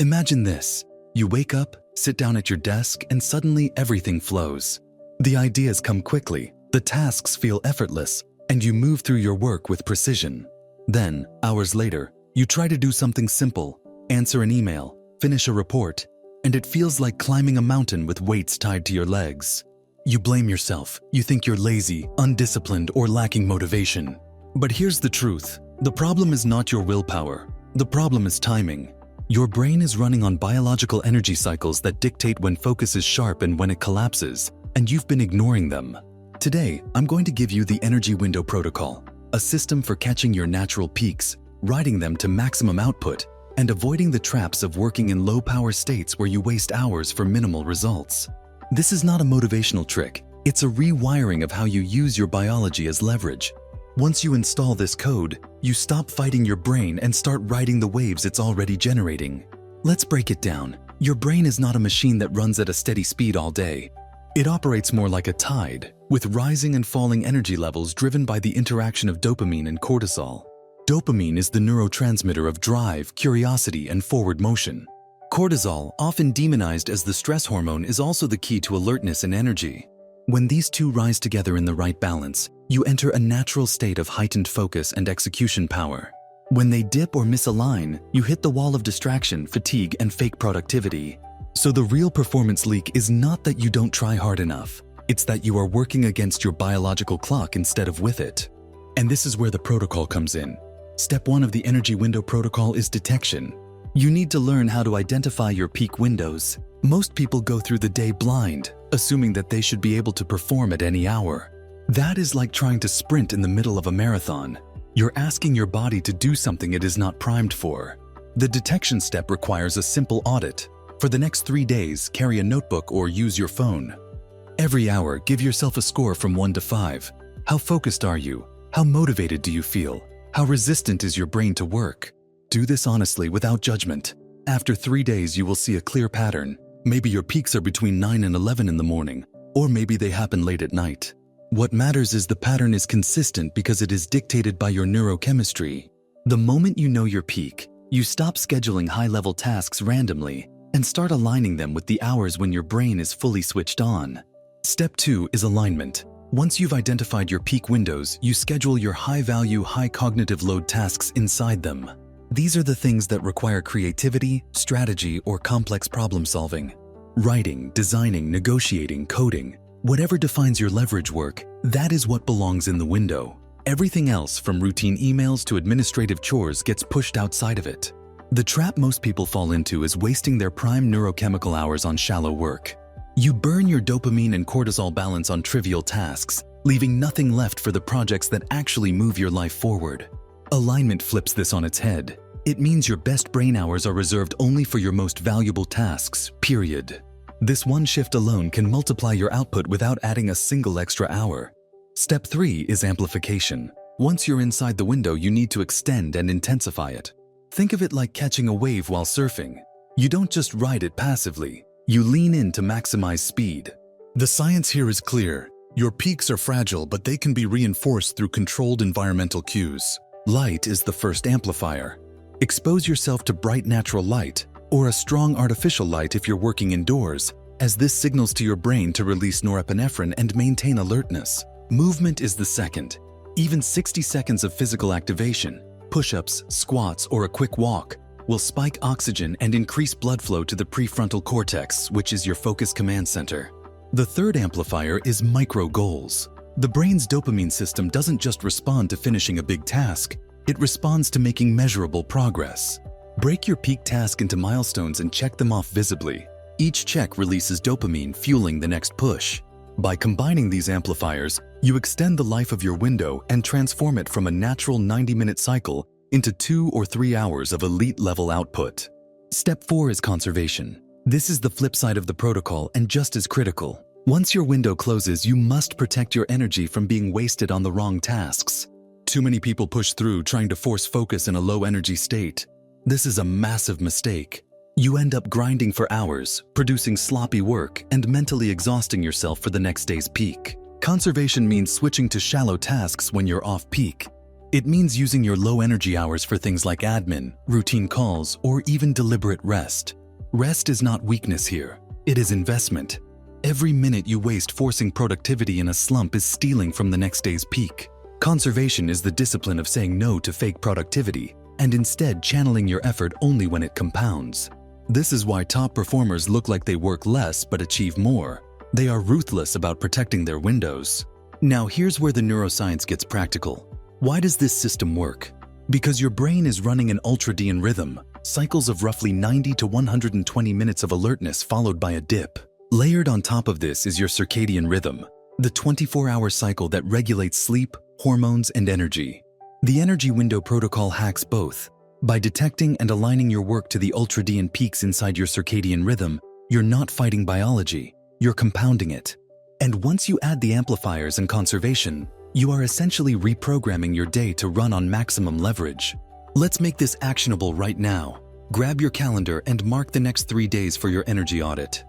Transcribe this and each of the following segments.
Imagine this. You wake up, sit down at your desk, and suddenly everything flows. The ideas come quickly, the tasks feel effortless, and you move through your work with precision. Then, hours later, you try to do something simple, answer an email, finish a report, and it feels like climbing a mountain with weights tied to your legs. You blame yourself. You think you're lazy, undisciplined, or lacking motivation. But here's the truth. The problem is not your willpower. The problem is timing. Your brain is running on biological energy cycles that dictate when focus is sharp and when it collapses, and you've been ignoring them. Today, I'm going to give you the Energy Window Protocol, a system for catching your natural peaks, riding them to maximum output, and avoiding the traps of working in low-power states where you waste hours for minimal results. This is not a motivational trick. It's a rewiring of how you use your biology as leverage. Once you install this code, you stop fighting your brain and start riding the waves it's already generating. Let's break it down. Your brain is not a machine that runs at a steady speed all day. It operates more like a tide, with rising and falling energy levels driven by the interaction of dopamine and cortisol. Dopamine is the neurotransmitter of drive, curiosity, and forward motion. Cortisol, often demonized as the stress hormone, is also the key to alertness and energy. When these two rise together in the right balance, you enter a natural state of heightened focus and execution power. When they dip or misalign, you hit the wall of distraction, fatigue, and fake productivity. So the real performance leak is not that you don't try hard enough. It's that you are working against your biological clock instead of with it. And this is where the protocol comes in. Step 1 of the Energy Window Protocol is detection. You need to learn how to identify your peak windows. Most people go through the day blind, assuming that they should be able to perform at any hour. That is like trying to sprint in the middle of a marathon. You're asking your body to do something it is not primed for. The detection step requires a simple audit. For the next 3 days, carry a notebook or use your phone. Every hour, give yourself a score from 1 to 5. How focused are you? How motivated do you feel? How resistant is your brain to work? Do this honestly, without judgment. After 3 days, you will see a clear pattern. Maybe your peaks are between 9 and 11 in the morning, or maybe they happen late at night. What matters is the pattern is consistent because it is dictated by your neurochemistry. The moment you know your peak, you stop scheduling high-level tasks randomly and start aligning them with the hours when your brain is fully switched on. Step 2 is alignment. Once you've identified your peak windows, you schedule your high-value, high-cognitive load tasks inside them. These are the things that require creativity, strategy, or complex problem-solving. Writing, designing, negotiating, coding, whatever defines your leverage work, that is what belongs in the window. Everything else, from routine emails to administrative chores, gets pushed outside of it. The trap most people fall into is wasting their prime neurochemical hours on shallow work. You burn your dopamine and cortisol balance on trivial tasks, leaving nothing left for the projects that actually move your life forward. Alignment flips this on its head. It means your best brain hours are reserved only for your most valuable tasks, period. This one shift alone can multiply your output without adding a single extra hour. Step 3 is amplification. Once you're inside the window, you need to extend and intensify it. Think of it like catching a wave while surfing. You don't just ride it passively. You lean in to maximize speed. The science here is clear. Your peaks are fragile, but they can be reinforced through controlled environmental cues. Light is the first amplifier. Expose yourself to bright natural light, or a strong artificial light if you're working indoors, as this signals to your brain to release norepinephrine and maintain alertness. Movement is the second. Even 60 seconds of physical activation, push-ups, squats, or a quick walk, will spike oxygen and increase blood flow to the prefrontal cortex, which is your focus command center. The third amplifier is micro goals. The brain's dopamine system doesn't just respond to finishing a big task, it responds to making measurable progress. Break your peak task into milestones and check them off visibly. Each check releases dopamine, fueling the next push. By combining these amplifiers, you extend the life of your window and transform it from a natural 90-minute cycle into 2 or 3 hours of elite-level output. Step 4 is conservation. This is the flip side of the protocol and just as critical. Once your window closes, you must protect your energy from being wasted on the wrong tasks. Too many people push through trying to force focus in a low-energy state. This is a massive mistake. You end up grinding for hours, producing sloppy work, and mentally exhausting yourself for the next day's peak. Conservation means switching to shallow tasks when you're off peak. It means using your low energy hours for things like admin, routine calls, or even deliberate rest. Rest is not weakness here. It is investment. Every minute you waste forcing productivity in a slump is stealing from the next day's peak. Conservation is the discipline of saying no to fake productivity and instead channeling your effort only when it compounds. This is why top performers look like they work less but achieve more. They are ruthless about protecting their windows. Now here's where the neuroscience gets practical. Why does this system work? Because your brain is running an ultradian rhythm, cycles of roughly 90 to 120 minutes of alertness followed by a dip. Layered on top of this is your circadian rhythm, the 24-hour cycle that regulates sleep, hormones, and energy. The energy window protocol hacks both. By detecting and aligning your work to the ultradian peaks inside your circadian rhythm, you're not fighting biology, you're compounding it. And once you add the amplifiers and conservation, you are essentially reprogramming your day to run on maximum leverage. Let's make this actionable right now. Grab your calendar and mark the next 3 days for your energy audit.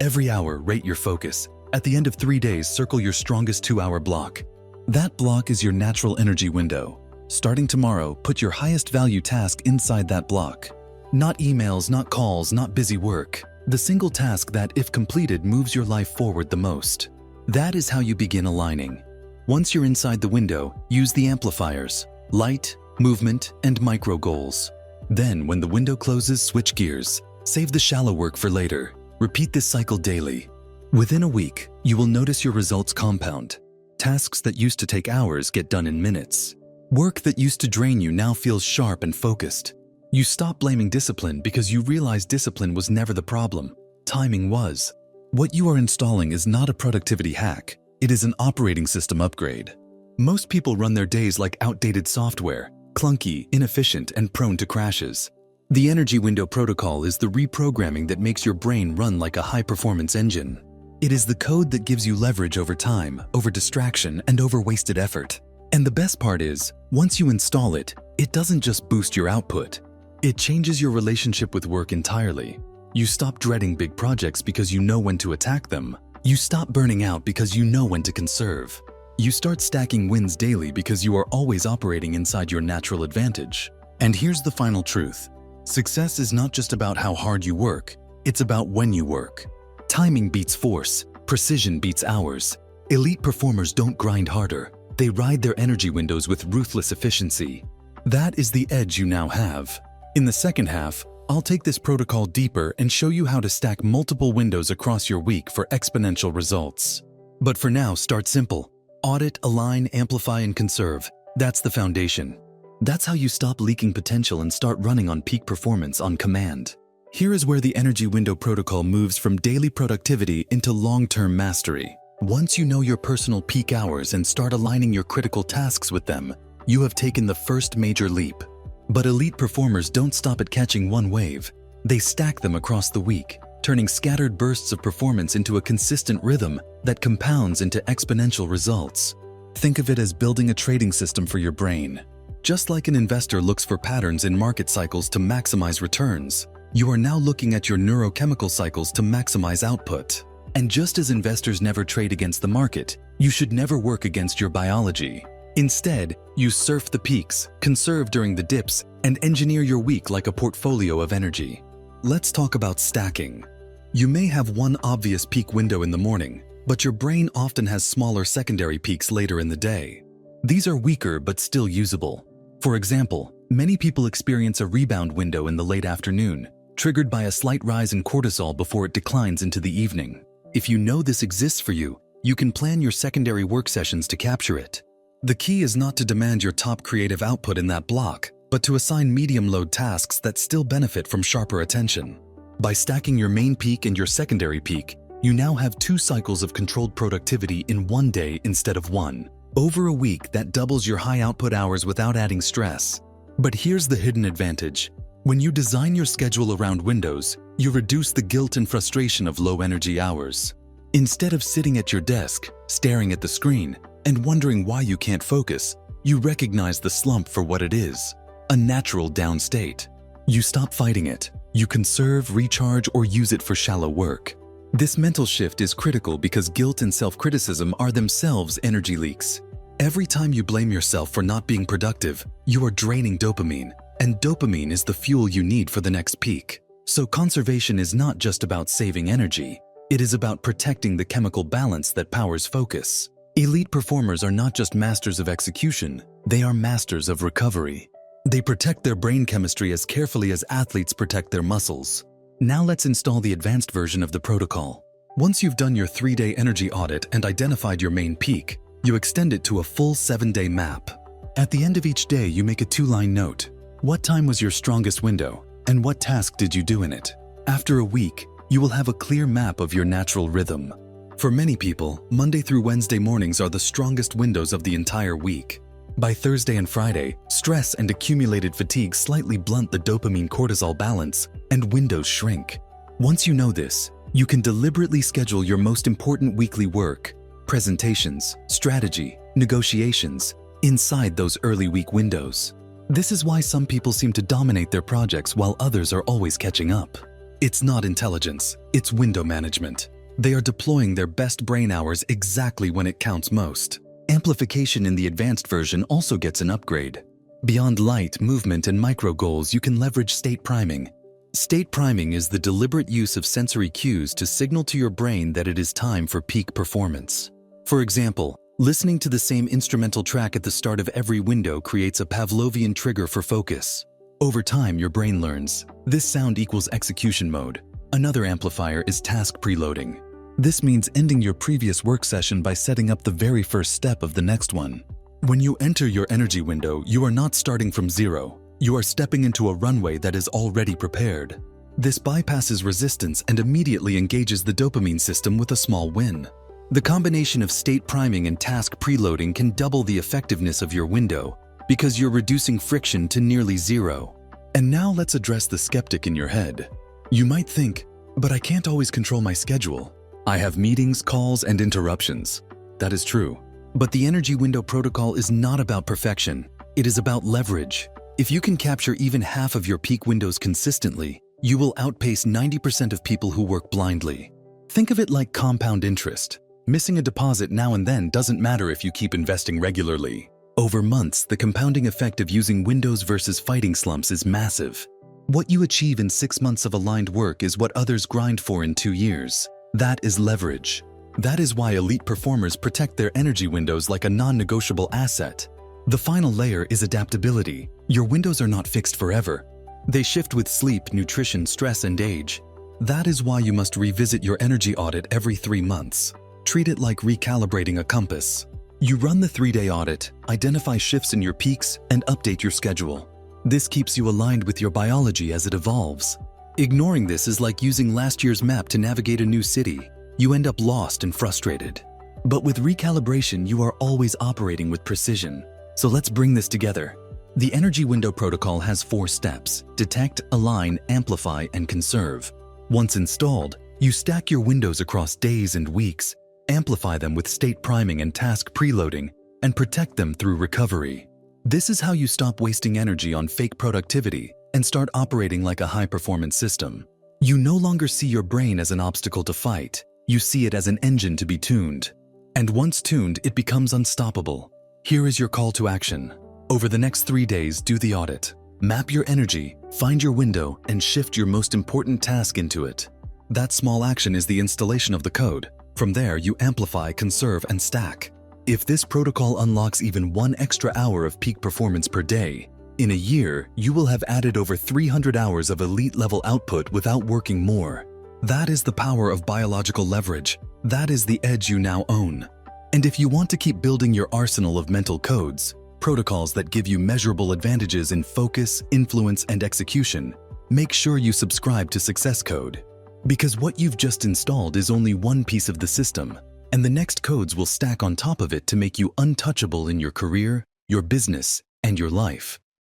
Every hour, rate your focus. At the end of 3 days, circle your strongest 2-hour block. That block is your natural energy window. Starting tomorrow, put your highest value task inside that block. Not emails, not calls, not busy work. The single task that, if completed, moves your life forward the most. That is how you begin aligning. Once you're inside the window, use the amplifiers, light, movement, and micro goals. Then, when the window closes, switch gears. Save the shallow work for later. Repeat this cycle daily. Within a week, you will notice your results compound. Tasks that used to take hours get done in minutes. Work that used to drain you now feels sharp and focused. You stop blaming discipline because you realize discipline was never the problem. Timing was. What you are installing is not a productivity hack. It is an operating system upgrade. Most people run their days like outdated software, clunky, inefficient, and prone to crashes. The energy window protocol is the reprogramming that makes your brain run like a high-performance engine. It is the code that gives you leverage over time, over distraction, and over wasted effort. And the best part is, once you install it, it doesn't just boost your output. It changes your relationship with work entirely. You stop dreading big projects because you know when to attack them. You stop burning out because you know when to conserve. You start stacking wins daily because you are always operating inside your natural advantage. And here's the final truth. Success is not just about how hard you work, it's about when you work. Timing beats force, precision beats hours. Elite performers don't grind harder, they ride their energy windows with ruthless efficiency. That is the edge you now have. In the second half, I'll take this protocol deeper and show you how to stack multiple windows across your week for exponential results. But for now, start simple. Audit, align, amplify, and conserve. That's the foundation. That's how you stop leaking potential and start running on peak performance on command. Here is where the energy window protocol moves from daily productivity into long-term mastery. Once you know your personal peak hours and start aligning your critical tasks with them, you have taken the first major leap. But elite performers don't stop at catching one wave. They stack them across the week, turning scattered bursts of performance into a consistent rhythm that compounds into exponential results. Think of it as building a trading system for your brain. Just like an investor looks for patterns in market cycles to maximize returns, you are now looking at your neurochemical cycles to maximize output. And just as investors never trade against the market, you should never work against your biology. Instead, you surf the peaks, conserve during the dips, and engineer your week like a portfolio of energy. Let's talk about stacking. You may have one obvious peak window in the morning, but your brain often has smaller secondary peaks later in the day. These are weaker but still usable. For example, many people experience a rebound window in the late afternoon, triggered by a slight rise in cortisol before it declines into the evening. If you know this exists for you, you can plan your secondary work sessions to capture it. The key is not to demand your top creative output in that block, but to assign medium-load tasks that still benefit from sharper attention. By stacking your main peak and your secondary peak, you now have 2 cycles of controlled productivity in one day instead of one. Over a week, that doubles your high output hours without adding stress. But here's the hidden advantage. When you design your schedule around windows, you reduce the guilt and frustration of low-energy hours. Instead of sitting at your desk, staring at the screen, and wondering why you can't focus, you recognize the slump for what it is, a natural down state. You stop fighting it. You conserve, recharge, or use it for shallow work. This mental shift is critical because guilt and self-criticism are themselves energy leaks. Every time you blame yourself for not being productive, you are draining dopamine, and dopamine is the fuel you need for the next peak. So conservation is not just about saving energy, it is about protecting the chemical balance that powers focus. Elite performers are not just masters of execution, they are masters of recovery. They protect their brain chemistry as carefully as athletes protect their muscles. Now let's install the advanced version of the protocol. Once you've done your 3-day energy audit and identified your main peak, you extend it to a full 7-day map. At the end of each day, you make a 2-line note. What time was your strongest window, and what task did you do in it? After a week, you will have a clear map of your natural rhythm. For many people, Monday through Wednesday mornings are the strongest windows of the entire week. By Thursday and Friday, stress and accumulated fatigue slightly blunt the dopamine-cortisol balance, and windows shrink. Once you know this, you can deliberately schedule your most important weekly work, presentations, strategy, negotiations, inside those early week windows. This is why some people seem to dominate their projects while others are always catching up. It's not intelligence, it's window management. They are deploying their best brain hours exactly when it counts most. Amplification in the advanced version also gets an upgrade. Beyond light, movement, and micro goals, you can leverage state priming. State priming is the deliberate use of sensory cues to signal to your brain that it is time for peak performance. For example, listening to the same instrumental track at the start of every window creates a Pavlovian trigger for focus. Over time, your brain learns, this sound equals execution mode. Another amplifier is task preloading. This means ending your previous work session by setting up the very first step of the next one. When you enter your energy window, you are not starting from zero. You are stepping into a runway that is already prepared. This bypasses resistance and immediately engages the dopamine system with a small win. The combination of state priming and task preloading can double the effectiveness of your window because you're reducing friction to nearly zero. And now let's address the skeptic in your head. You might think, but I can't always control my schedule. I have meetings, calls, and interruptions. That is true. But the energy window protocol is not about perfection. It is about leverage. If you can capture even half of your peak windows consistently, you will outpace 90% of people who work blindly. Think of it like compound interest. Missing a deposit now and then doesn't matter if you keep investing regularly. Over months, the compounding effect of using windows versus fighting slumps is massive. What you achieve in 6 months of aligned work is what others grind for in 2 years. That is leverage. That is why elite performers protect their energy windows like a non-negotiable asset. The final layer is adaptability. Your windows are not fixed forever. They shift with sleep, nutrition, stress, and age. That is why you must revisit your energy audit every 3 months. Treat it like recalibrating a compass. You run the 3-day audit, identify shifts in your peaks, and update your schedule. This keeps you aligned with your biology as it evolves. Ignoring this is like using last year's map to navigate a new city. You end up lost and frustrated. But with recalibration, you are always operating with precision. So let's bring this together. The energy window protocol has 4 steps: detect, align, amplify, and conserve. Once installed, you stack your windows across days and weeks, amplify them with state priming and task preloading, and protect them through recovery. This is how you stop wasting energy on fake productivity and start operating like a high-performance system. You no longer see your brain as an obstacle to fight. You see it as an engine to be tuned. And once tuned, it becomes unstoppable. Here is your call to action. Over the next 3 days, do the audit. Map your energy, find your window, and shift your most important task into it. That small action is the installation of the code. From there, you amplify, conserve, and stack. If this protocol unlocks even 1 extra hour of peak performance per day, in a year, you will have added over 300 hours of elite-level output without working more. That is the power of biological leverage. That is the edge you now own. And if you want to keep building your arsenal of mental codes, protocols that give you measurable advantages in focus, influence, and execution, make sure you subscribe to Success Code. Because what you've just installed is only one piece of the system, and the next codes will stack on top of it to make you untouchable in your career, your business, and your life.